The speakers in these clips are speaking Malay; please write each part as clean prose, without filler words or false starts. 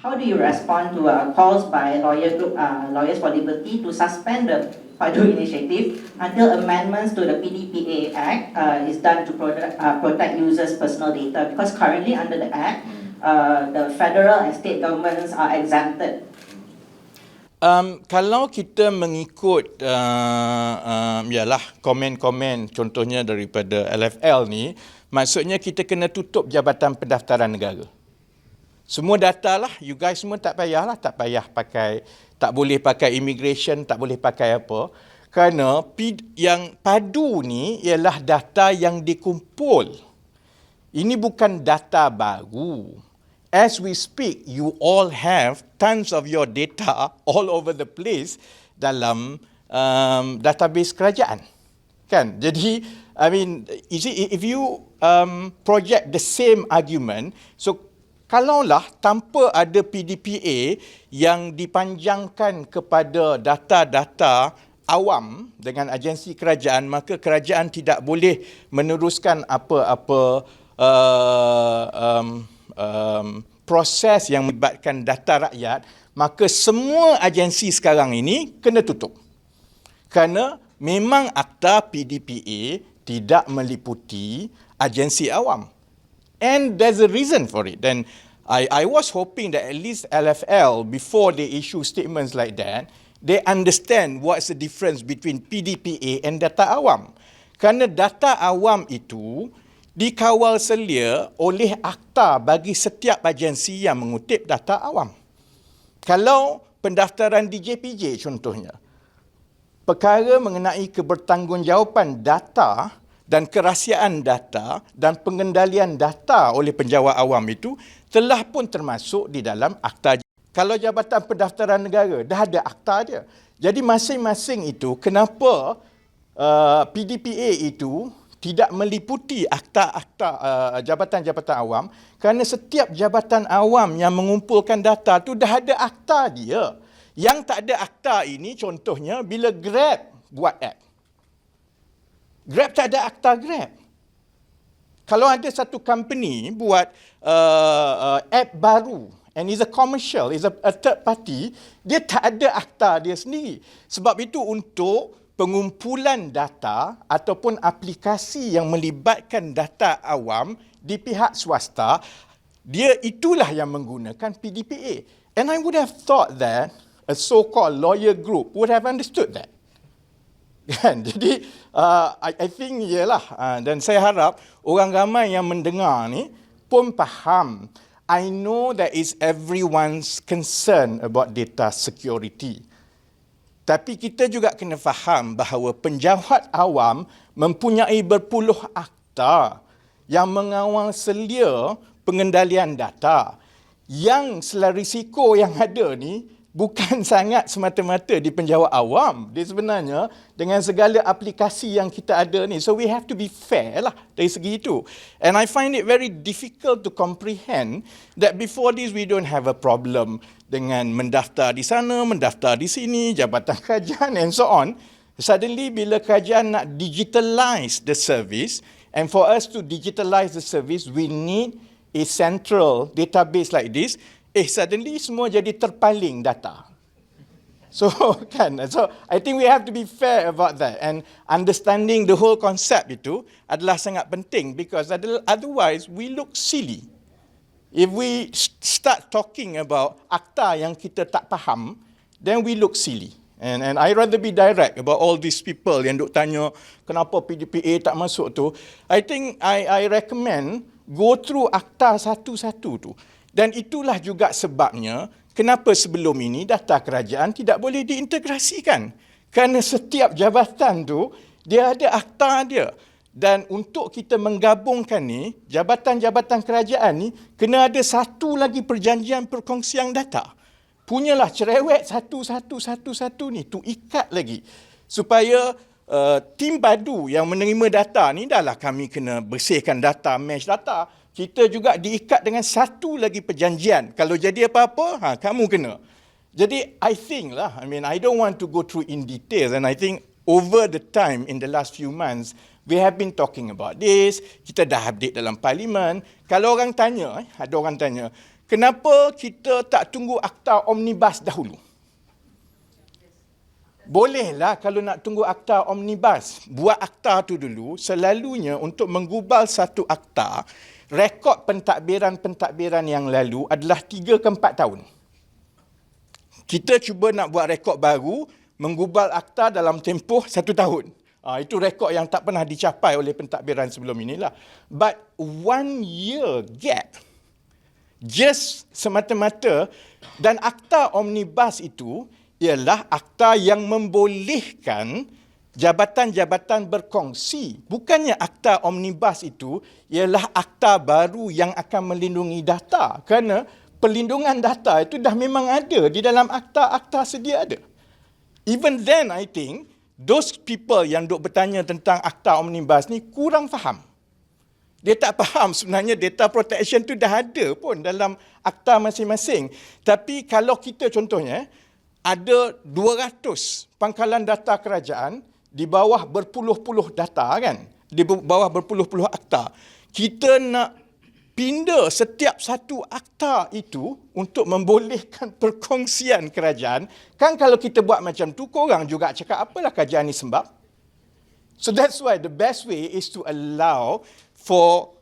How do you respond to calls by Lawyers for Liberty to suspend the Padu initiative until amendments to the PDPA Act is done to protect users' personal data? Because currently under the Act, the federal and state governments are exempted. Kalau kita mengikut yalah komen-komen contohnya daripada LFL ni, maksudnya kita kena tutup Jabatan Pendaftaran Negara. Semua data lah, you guys semua tak payah pakai, tak boleh pakai immigration, tak boleh pakai apa. Kerana yang Padu ni ialah data yang dikumpul. Ini bukan data baru. As we speak, you all have tons of your data all over the place dalam database kerajaan. Kan? Jadi, I mean, if you project the same argument, so kalaulah tanpa ada PDPA yang dipanjangkan kepada data-data awam dengan agensi kerajaan, maka kerajaan tidak boleh meneruskan apa-apa proses yang melibatkan data rakyat, maka semua agensi sekarang ini kena tutup. Kerana memang akta PDPA tidak meliputi agensi awam. And there's a reason for it. And I was hoping that at least LFL, before they issue statements like that, they understand what's the difference between PDPA and data awam. Kerana data awam itu dikawal selia oleh akta bagi setiap agensi yang mengutip data awam. Kalau pendaftaran di JPJ contohnya, perkara mengenai kebertanggungjawabан data dan kerahsiaan data dan pengendalian data oleh penjawat awam itu telah pun termasuk di dalam akta. Kalau Jabatan Pendaftaran Negara dah ada akta dia. Jadi masing-masing itu kenapa PDPA itu tidak meliputi akta-akta jabatan-jabatan awam, kerana setiap jabatan awam yang mengumpulkan data tu dah ada akta dia. Yang tak ada akta ini contohnya bila Grab buat app. Grab tak ada akta Grab. Kalau ada satu company buat app baru and is a commercial, is a third party, dia tak ada akta dia sendiri. Sebab itu untuk pengumpulan data ataupun aplikasi yang melibatkan data awam di pihak swasta, dia itulah yang menggunakan PDPA. And I would have thought that a so-called lawyer group would have understood that. Kan? Jadi, I think ialah, dan saya harap orang ramai yang mendengar ni pun faham. I know that is everyone's concern about data security. Tapi kita juga kena faham bahawa penjawat awam mempunyai berpuluh akta yang mengawal selia pengendalian data. Yang risiko yang ada ni bukan sangat semata-mata di penjawat awam. Dia sebenarnya dengan segala aplikasi yang kita ada ni. So we have to be fair lah dari segi itu. And I find it very difficult to comprehend that before this we don't have a problem dengan mendaftar di sana, mendaftar di sini, jabatan kerajaan and so on. Suddenly bila kerajaan nak digitalize the service, and for us to digitalize the service, we need a central database like this. Suddenly semua jadi terpaling data. So I think we have to be fair about that, and understanding the whole concept itu adalah sangat penting, because otherwise we look silly. If we start talking about akta yang kita tak faham, then we look silly. And I rather be direct about all these people yang duk tanya kenapa PDPA tak masuk tu. I think I recommend go through akta satu-satu tu. Dan itulah juga sebabnya kenapa sebelum ini data kerajaan tidak boleh diintegrasikan. Kerana setiap jabatan tu dia ada akta dia. Dan untuk kita menggabungkan ni, jabatan-jabatan kerajaan ni kena ada satu lagi perjanjian perkongsian data. Punyalah cerewet satu-satu ni tu ikat lagi. Supaya tim Padu yang menerima data ni, dahlah kami kena bersihkan data, mesh data. Kita juga diikat dengan satu lagi perjanjian. Kalau jadi apa-apa, kamu kena. Jadi, I think lah, I don't want to go through in details, and I think over the time in the last few months, we have been talking about this, kita dah update dalam parlimen. Kalau orang tanya, ada orang tanya, kenapa kita tak tunggu akta omnibus dahulu? Bolehlah kalau nak tunggu akta omnibus, buat akta tu dulu. Selalunya untuk menggubal satu akta, rekod pentadbiran-pentadbiran yang lalu adalah 3 ke 4 tahun. Kita cuba nak buat rekod baru, menggubal akta dalam tempoh 1 tahun. Itu rekod yang tak pernah dicapai oleh pentadbiran sebelum inilah. But 1 year gap, just semata-mata, dan akta omnibus itu ialah akta yang membolehkan jabatan-jabatan berkongsi. Bukannya akta omnibus itu ialah akta baru yang akan melindungi data. Kerana perlindungan data itu dah memang ada di dalam akta-akta sedia ada. Even then, I think, those people yang duk bertanya tentang akta omnibus ni kurang faham. Dia tak faham sebenarnya data protection tu dah ada pun dalam akta masing-masing. Tapi kalau kita contohnya, ada 200 pangkalan data kerajaan di bawah berpuluh-puluh data kan, di bawah berpuluh-puluh akta. Kita nak pindah setiap satu akta itu untuk membolehkan perkongsian kerajaan. Kan kalau kita buat macam tu, korang juga cakap apalah kerajaan ni sembab. So that's why the best way is to allow for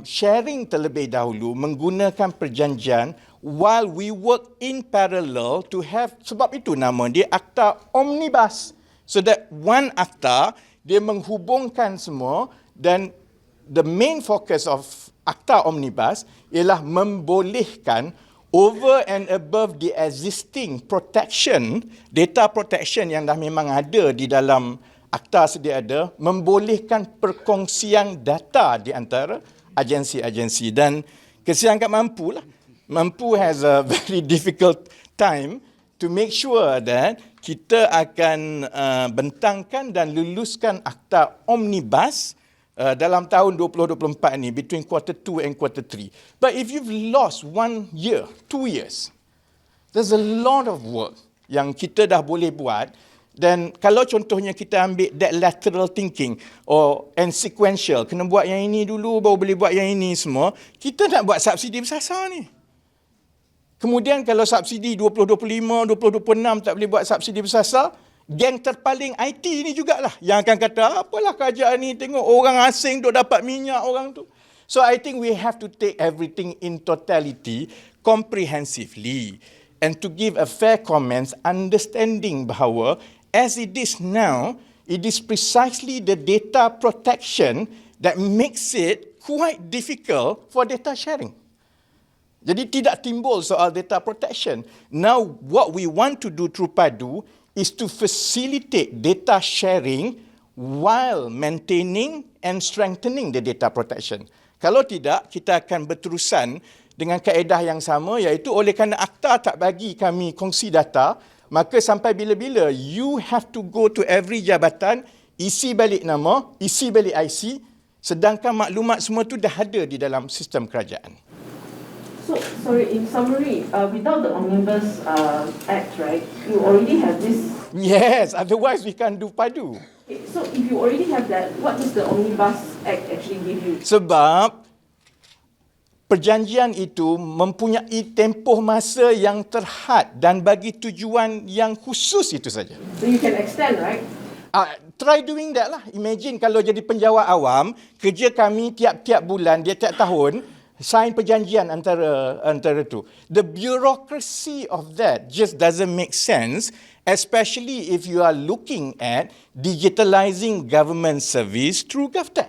sharing terlebih dahulu menggunakan perjanjian while we work in parallel to have, sebab itu nama dia akta omnibus. So that one akta, dia menghubungkan semua, dan the main focus of akta omnibus ialah membolehkan over and above the existing protection, data protection yang dah memang ada di dalam akta sedia ada, membolehkan perkongsian data di antara agensi-agensi. Dan kesian kat Mampu lah. Mampu has a very difficult time to make sure that kita akan bentangkan dan luluskan akta omnibus dalam tahun 2024 ni, between quarter 2 and quarter 3. But if you've lost 1 year, 2 years, there's a lot of work yang kita dah boleh buat. Dan kalau contohnya kita ambil that lateral thinking and sequential, kena buat yang ini dulu baru boleh buat yang ini semua, kita nak buat subsidi bersasar ni. Kemudian kalau subsidi 2025, 2026 tak boleh buat subsidi bersasar, geng terpaling IT ni jugalah yang akan kata, apalah kerajaan ni, tengok orang asing duk dapat minyak orang tu. So I think we have to take everything in totality, comprehensively, and to give a fair comments, understanding bahawa as it is now, it is precisely the data protection that makes it quite difficult for data sharing. Jadi tidak timbul soal data protection. Now, what we want to do through Padu is to facilitate data sharing while maintaining and strengthening the data protection. Kalau tidak, kita akan berterusan dengan kaedah yang sama, iaitu oleh kerana akta tak bagi kami kongsi data, maka sampai bila-bila you have to go to every jabatan, isi balik nama, isi balik IC, sedangkan maklumat semua tu dah ada di dalam sistem kerajaan. So, sorry, in summary, without the Omnibus Act, right, you already have this... Yes, otherwise we can't do Padu. Okay, so if you already have that, what does the Omnibus Act actually give you? Sebab perjanjian itu mempunyai tempoh masa yang terhad dan bagi tujuan yang khusus itu saja. So you can extend, right? Try doing that lah. Imagine kalau jadi penjawat awam, kerja kami tiap-tiap bulan, dia tiap tahun, sign perjanjian antara tu. The bureaucracy of that just doesn't make sense, especially if you are looking at digitalizing government service through Govt.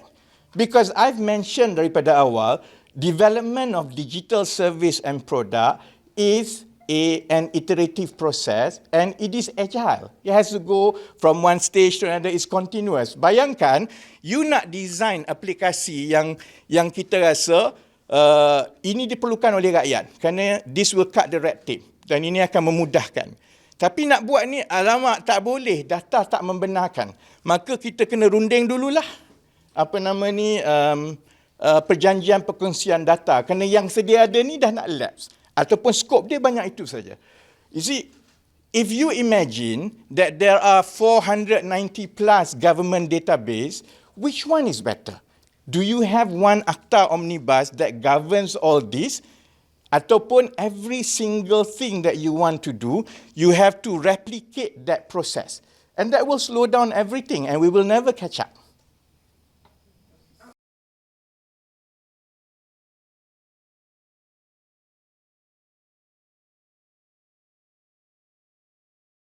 Because I've mentioned daripada awal, development of digital service and product is an iterative process and it is agile. It has to go from one stage to another, it's continuous. Bayangkan, you nak design aplikasi yang kita rasa ini diperlukan oleh rakyat kerana this will cut the red tape dan ini akan memudahkan. Tapi nak buat ni, alamak tak boleh, data tak membenarkan. Maka kita kena runding dululah perjanjian perkongsian data kerana yang sedia ada ni dah nak lapse ataupun skop dia banyak itu saja. You see, if you imagine that there are 490 plus government database, which one is better? Do you have one akta omnibus that governs all this? ataupun every single thing that you want to do, you have to replicate that process. And that will slow down everything and we will never catch up.